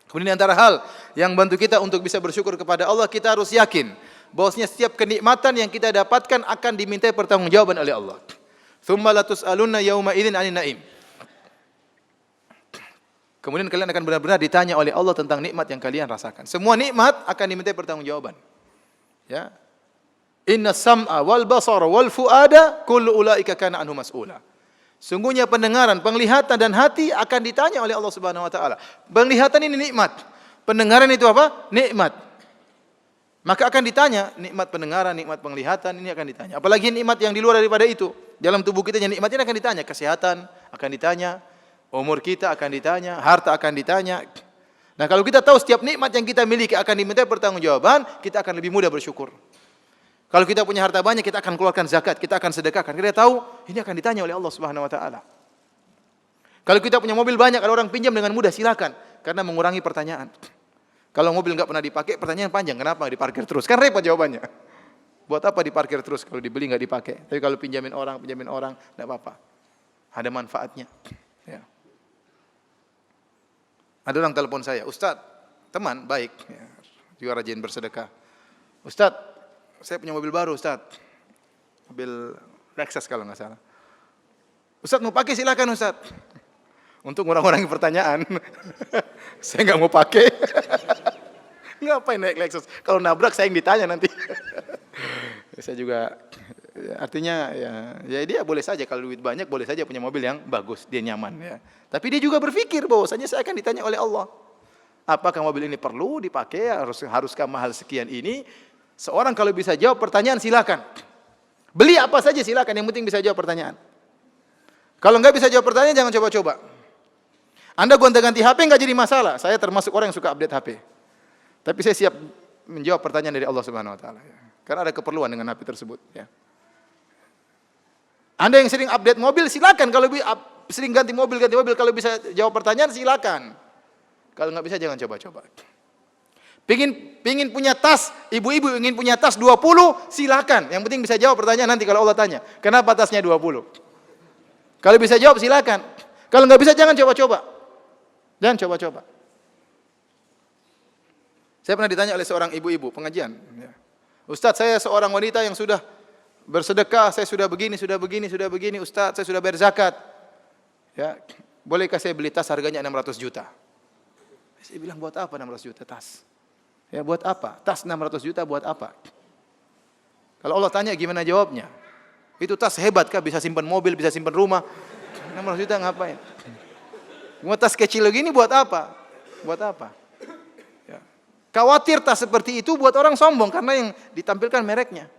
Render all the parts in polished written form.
Kemudian antara hal yang bantu kita untuk bisa bersyukur kepada Allah, kita harus yakin bahwasanya setiap kenikmatan yang kita dapatkan akan dimintai pertanggungjawaban oleh Allah. Tsumma latus'alunna yauma idzin 'anil na'im. Kemudian kalian akan benar-benar ditanya oleh Allah tentang nikmat yang kalian rasakan. Semua nikmat akan dimintai pertanggungjawaban. Ya. Inna sam'a wal basara wal fuada kullu ulaika kana anhu mas'ula. Sungguhnya pendengaran, penglihatan dan hati akan ditanya oleh Allah Subhanahu wa taala. Penglihatan ini nikmat. Pendengaran itu apa? Nikmat. Maka akan ditanya, nikmat pendengaran, nikmat penglihatan ini akan ditanya. Apalagi nikmat yang di luar daripada itu. Dalam tubuh kita yang nikmat ini akan ditanya, kesehatan akan ditanya, umur kita akan ditanya, harta akan ditanya. Nah, kalau kita tahu setiap nikmat yang kita miliki akan dimintai pertanggungjawaban, kita akan lebih mudah bersyukur. Kalau kita punya harta banyak, kita akan keluarkan zakat, kita akan sedekahkan. Kita tahu ini akan ditanya oleh Allah Subhanahu wa taala. Kalau kita punya mobil banyak, ada orang pinjam dengan mudah, silakan, karena mengurangi pertanyaan. Kalau mobil enggak pernah dipakai, pertanyaan panjang, kenapa diparkir terus? Kan repot jawabannya. Buat apa diparkir terus kalau dibeli enggak dipakai? Tapi kalau pinjamin orang, enggak apa-apa. Ada manfaatnya. Ya. Ada orang telepon saya, Ustaz, teman baik, ya, juga rajin bersedekah. Ustaz, saya punya mobil baru, Ustaz. Mobil Lexus kalau nggak salah. Ustaz mau pakai silakan Ustaz. Untuk ngurang-ngurangi pertanyaan. Saya nggak mau pakai. Ngapain naik Lexus? Kalau nabrak saya yang ditanya nanti. Saya juga artinya ya dia boleh saja kalau duit banyak boleh saja punya mobil yang bagus, dia nyaman ya. Tapi dia juga berpikir bahwasanya saya akan ditanya oleh Allah. Apakah mobil ini perlu dipakai? Haruskah mahal sekian ini? Seorang kalau bisa jawab pertanyaan silakan. Beli apa saja silakan, yang penting bisa jawab pertanyaan. Kalau enggak bisa jawab pertanyaan jangan coba-coba. Anda gonta-ganti HP enggak jadi masalah. Saya termasuk orang yang suka update HP. Tapi saya siap menjawab pertanyaan dari Allah Subhanahu wa taala ya. Karena ada keperluan dengan HP tersebut ya. Anda yang sering update mobil silakan, kalau sering ganti mobil kalau bisa jawab pertanyaan silakan. Kalau enggak bisa jangan coba-coba. Pingin punya tas, ibu-ibu ingin punya tas 20, silakan. Yang penting bisa jawab pertanyaan nanti kalau Allah tanya. Kenapa tasnya 20? Kalau bisa jawab silakan. Kalau nggak bisa jangan coba-coba. Jangan coba-coba. Saya pernah ditanya oleh seorang ibu-ibu pengajian. Ustaz, saya seorang wanita yang sudah bersedekah, saya sudah begini, Ustaz, saya sudah bayar zakat. Ya, bolehkah saya beli tas harganya 600 juta? Saya bilang buat apa 600 juta tas? Ya buat apa? Tas 600 juta buat apa? Kalau Allah tanya gimana jawabnya? Itu tas hebat kah? Bisa simpan mobil, bisa simpan rumah. 600 juta ngapain? Buat tas kecil begini buat apa? Buat apa? Ya. Khawatir tas seperti itu buat orang sombong karena yang ditampilkan mereknya.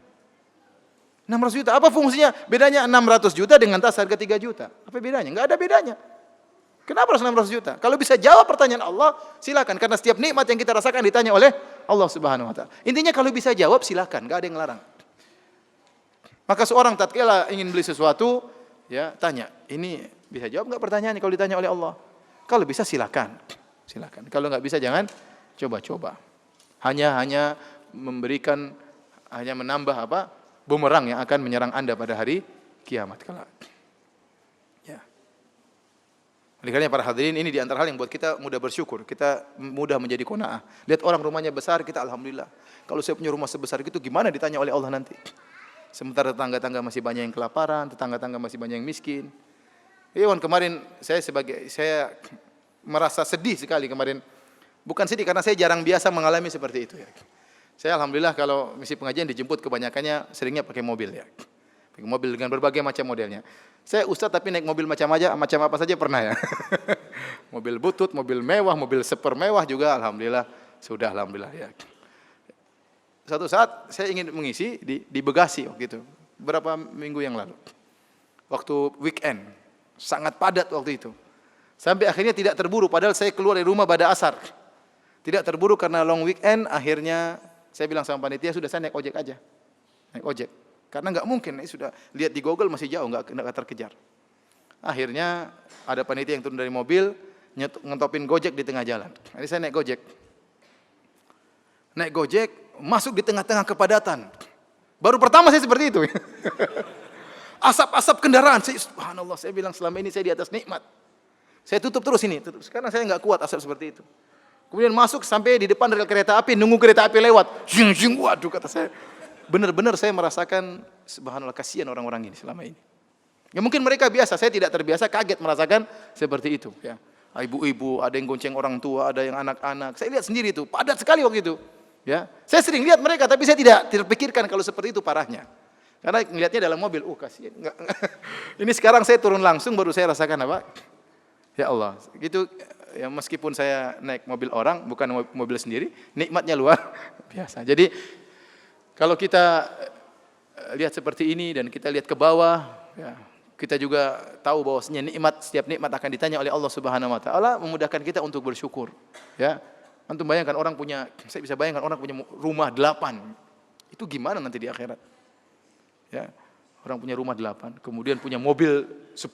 600 juta, apa fungsinya? Bedanya 600 juta dengan tas harga 3 juta. Apa bedanya? Enggak ada bedanya. Kenapa harus 600 juta? Kalau bisa jawab pertanyaan Allah, silakan. Karena setiap nikmat yang kita rasakan ditanya oleh Allah Subhanahu wa taala. Intinya kalau bisa jawab silakan, enggak ada yang larang. Maka seorang tatkala ingin beli sesuatu, ya tanya, ini bisa jawab enggak pertanyaannya kalau ditanya oleh Allah? Kalau bisa silakan. Silakan. Kalau enggak bisa jangan coba-coba. Hanya memberikan, hanya menambah bumerang yang akan menyerang Anda pada hari kiamat kelak. Oleh karena para hadirin, ini di antara hal yang buat kita mudah bersyukur, kita mudah menjadi qanaah. Lihat orang rumahnya besar, kita alhamdulillah. Kalau saya punya rumah sebesar itu gimana ditanya oleh Allah nanti? Sementara tetangga-tetangga masih banyak yang kelaparan, tetangga-tetangga masih banyak yang miskin. Kemarin saya merasa sedih sekali kemarin. Bukan sedih karena saya jarang biasa mengalami seperti itu ya. Saya alhamdulillah kalau misi pengajian dijemput kebanyakannya seringnya pakai mobil ya. Pakai mobil dengan berbagai macam modelnya. Saya ustaz tapi naik mobil macam apa saja pernah ya. Mobil butut, mobil mewah, mobil super mewah juga alhamdulillah sudah alhamdulillah ya. Suatu saat saya ingin mengisi di Bekasi waktu itu, beberapa minggu yang lalu. Waktu weekend, sangat padat waktu itu. Sampai akhirnya tidak terburu padahal saya keluar dari rumah pada asar. Tidak terburu karena long weekend, akhirnya saya bilang sama panitia sudah saya naik ojek aja. Naik ojek. Karena enggak mungkin, sudah lihat di Google masih jauh, enggak terkejar. Akhirnya ada panitia yang turun dari mobil, ngentopin Gojek di tengah jalan. Jadi saya naik Gojek. Naik Gojek, masuk di tengah-tengah kepadatan. Baru pertama saya seperti itu. Asap-asap kendaraan, subhanallah, saya bilang selama ini saya di atas nikmat. Saya tutup terus ini, karena saya enggak kuat asap seperti itu. Kemudian masuk sampai di depan rel kereta api, nunggu kereta api lewat. Zing, zing, waduh kata saya. Benar-benar saya merasakan, subhanallah, kasihan orang-orang ini selama ini. Ya mungkin mereka biasa, saya tidak terbiasa, kaget merasakan seperti itu. Ya. Ibu-ibu, ada yang gonceng orang tua, ada yang anak-anak. Saya lihat sendiri itu, padat sekali waktu itu. Ya. Saya sering lihat mereka, tapi saya tidak terpikirkan kalau seperti itu parahnya. Karena melihatnya dalam mobil, kasihan. Ini sekarang saya turun langsung, baru saya rasakan apa? Ya Allah, gitu. Ya, meskipun saya naik mobil orang, bukan mobil sendiri, nikmatnya luar biasa. Jadi kalau kita lihat seperti ini dan kita lihat ke bawah, ya, kita juga tahu bahwasanya setiap nikmat akan ditanya oleh Allah Subhanahu Wa Taala, memudahkan kita untuk bersyukur. Ya, antum bayangkan saya bisa bayangkan orang punya rumah 8, itu gimana nanti di akhirat? Ya, orang punya rumah 8, kemudian punya mobil 10,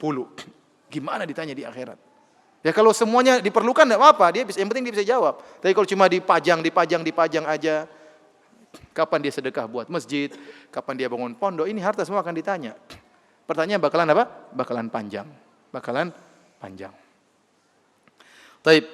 gimana ditanya di akhirat? Ya kalau semuanya diperlukan tidak apa-apa, yang penting dia bisa jawab. Tapi kalau cuma dipajang aja, kapan dia sedekah buat masjid, kapan dia bangun pondok, ini harta semua akan ditanya. Pertanyaan bakalan apa? Bakalan panjang. Taib.